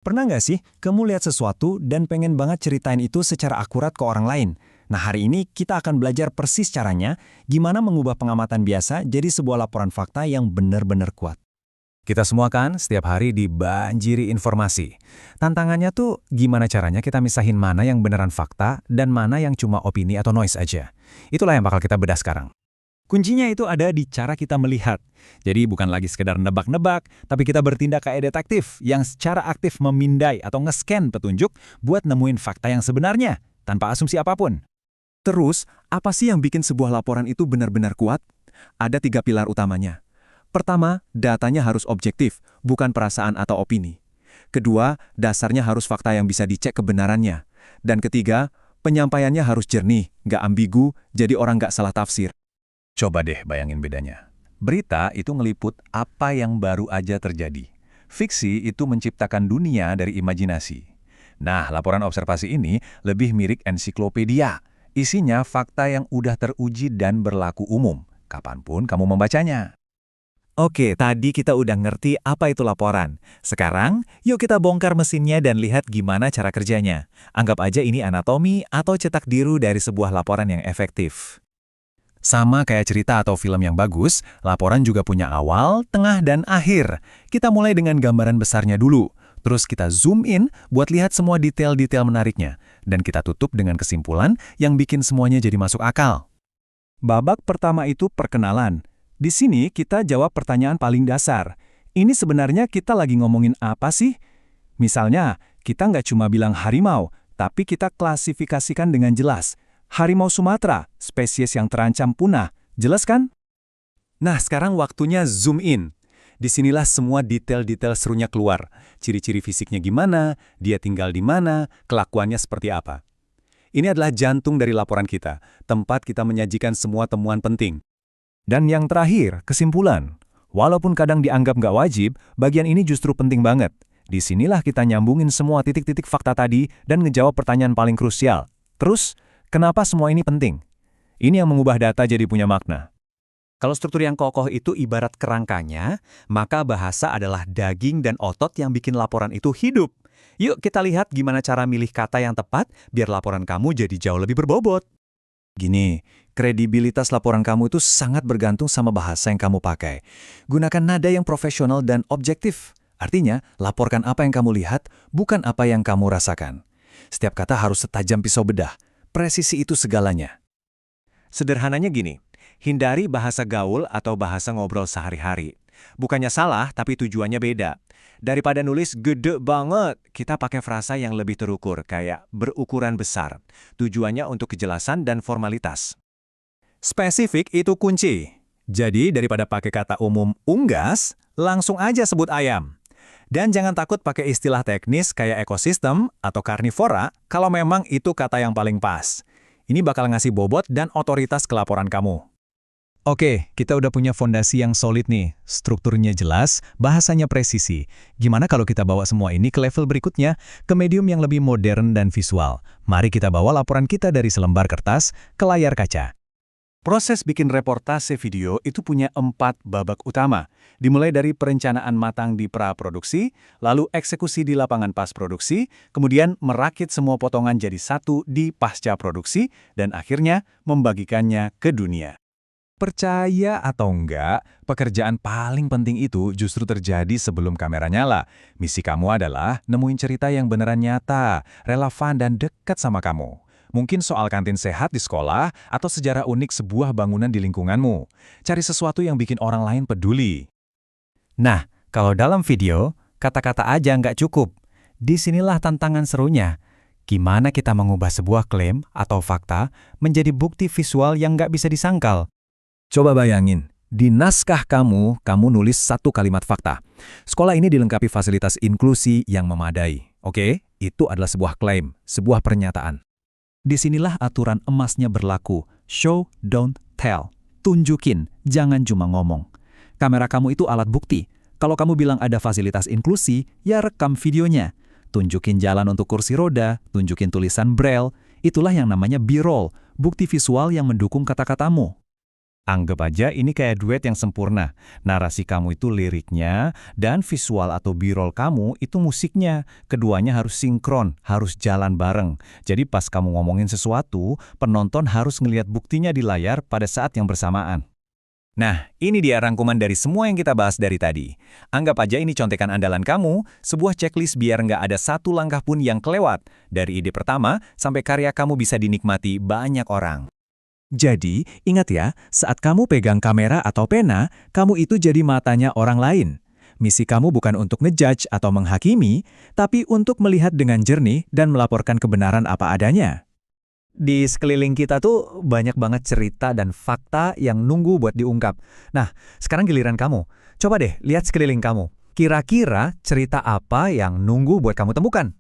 Pernah nggak sih kamu lihat sesuatu dan pengen banget ceritain itu secara akurat ke orang lain? Nah, hari ini kita akan belajar persis caranya gimana mengubah pengamatan biasa jadi sebuah laporan fakta yang benar-benar kuat. Kita semua kan setiap hari dibanjiri informasi. Tantangannya tuh gimana caranya kita misahin mana yang beneran fakta dan mana yang cuma opini atau noise aja. Itulah yang bakal kita bedah sekarang. Kuncinya itu ada di cara kita melihat. Jadi bukan lagi sekedar nebak-nebak, tapi kita bertindak kayak detektif yang secara aktif memindai atau nge-scan petunjuk buat nemuin fakta yang sebenarnya, tanpa asumsi apapun. Terus, apa sih yang bikin sebuah laporan itu benar-benar kuat? Ada 3 pilar utamanya. Pertama, datanya harus objektif, bukan perasaan atau opini. Kedua, dasarnya harus fakta yang bisa dicek kebenarannya. Dan ketiga, penyampaiannya harus jernih, nggak ambigu, jadi orang nggak salah tafsir. Coba deh bayangin bedanya. Berita itu ngeliput apa yang baru aja terjadi. Fiksi itu menciptakan dunia dari imajinasi. Nah, laporan observasi ini lebih mirip ensiklopedia. Isinya fakta yang udah teruji dan berlaku umum, kapanpun kamu membacanya. Oke, tadi kita udah ngerti apa itu laporan. Sekarang, yuk kita bongkar mesinnya dan lihat gimana cara kerjanya. Anggap aja ini anatomi atau cetak biru dari sebuah laporan yang efektif. Sama kayak cerita atau film yang bagus, laporan juga punya awal, tengah, dan akhir. Kita mulai dengan gambaran besarnya dulu. Terus kita zoom in buat lihat semua detail-detail menariknya. Dan kita tutup dengan kesimpulan yang bikin semuanya jadi masuk akal. Babak pertama itu perkenalan. Di sini kita jawab pertanyaan paling dasar. Ini sebenarnya kita lagi ngomongin apa sih? Misalnya, kita nggak cuma bilang harimau, tapi kita klasifikasikan dengan jelas. Harimau Sumatera, spesies yang terancam punah. Jelas kan? Nah, sekarang waktunya zoom in. Disinilah semua detail-detail serunya keluar. Ciri-ciri fisiknya gimana, dia tinggal di mana, kelakuannya seperti apa. Ini adalah jantung dari laporan kita, tempat kita menyajikan semua temuan penting. Dan yang terakhir, kesimpulan. Walaupun kadang dianggap nggak wajib, bagian ini justru penting banget. Disinilah kita nyambungin semua titik-titik fakta tadi dan ngejawab pertanyaan paling krusial. Terus, kenapa semua ini penting? Ini yang mengubah data jadi punya makna. Kalau struktur yang kokoh itu ibarat kerangkanya, maka bahasa adalah daging dan otot yang bikin laporan itu hidup. Yuk kita lihat gimana cara milih kata yang tepat biar laporan kamu jadi jauh lebih berbobot. Gini, kredibilitas laporan kamu itu sangat bergantung sama bahasa yang kamu pakai. Gunakan nada yang profesional dan objektif. Artinya, laporkan apa yang kamu lihat, bukan apa yang kamu rasakan. Setiap kata harus setajam pisau bedah. Presisi itu segalanya. Sederhananya gini, hindari bahasa gaul atau bahasa ngobrol sehari-hari. Bukannya salah, tapi tujuannya beda. Daripada nulis gede banget, kita pakai frasa yang lebih terukur, kayak berukuran besar. Tujuannya untuk kejelasan dan formalitas. Spesifik itu kunci. Jadi daripada pakai kata umum unggas, langsung aja sebut ayam. Dan jangan takut pakai istilah teknis kayak ekosistem atau karnivora kalau memang itu kata yang paling pas. Ini bakal ngasih bobot dan otoritas ke laporan kamu. Oke, kita udah punya fondasi yang solid nih. Strukturnya jelas, bahasanya presisi. Gimana kalau kita bawa semua ini ke level berikutnya, ke medium yang lebih modern dan visual? Mari kita bawa laporan kita dari selembar kertas ke layar kaca. Proses bikin reportase video itu punya 4 babak utama. Dimulai dari perencanaan matang di pra-produksi, lalu eksekusi di lapangan pas-produksi, kemudian merakit semua potongan jadi satu di pasca-produksi, dan akhirnya membagikannya ke dunia. Percaya atau enggak, pekerjaan paling penting itu justru terjadi sebelum kamera nyala. Misi kamu adalah nemuin cerita yang beneran nyata, relevan dan dekat sama kamu. Mungkin soal kantin sehat di sekolah atau sejarah unik sebuah bangunan di lingkunganmu. Cari sesuatu yang bikin orang lain peduli. Nah, kalau dalam video, kata-kata aja nggak cukup. Disinilah tantangan serunya. Gimana kita mengubah sebuah klaim atau fakta menjadi bukti visual yang nggak bisa disangkal? Coba bayangin, di naskah kamu nulis satu kalimat fakta. Sekolah ini dilengkapi fasilitas inklusi yang memadai. Oke, itu adalah sebuah klaim, sebuah pernyataan. Disinilah aturan emasnya berlaku. Show, don't tell. Tunjukin, jangan cuma ngomong. Kamera kamu itu alat bukti. Kalau kamu bilang ada fasilitas inklusi, ya rekam videonya. Tunjukin jalan untuk kursi roda, tunjukin tulisan braille. Itulah yang namanya B-roll, bukti visual yang mendukung kata-katamu. Anggap aja ini kayak duet yang sempurna. Narasi kamu itu liriknya, dan visual atau B-roll kamu itu musiknya. Keduanya harus sinkron, harus jalan bareng. Jadi pas kamu ngomongin sesuatu, penonton harus ngelihat buktinya di layar pada saat yang bersamaan. Nah, ini dia rangkuman dari semua yang kita bahas dari tadi. Anggap aja ini contekan andalan kamu, sebuah checklist biar nggak ada satu langkah pun yang kelewat. Dari ide pertama, sampai karya kamu bisa dinikmati banyak orang. Jadi, ingat ya, saat kamu pegang kamera atau pena, kamu itu jadi matanya orang lain. Misi kamu bukan untuk ngejudge atau menghakimi, tapi untuk melihat dengan jernih dan melaporkan kebenaran apa adanya. Di sekeliling kita tuh banyak banget cerita dan fakta yang nunggu buat diungkap. Nah, sekarang giliran kamu. Coba deh lihat sekeliling kamu. Kira-kira cerita apa yang nunggu buat kamu temukan?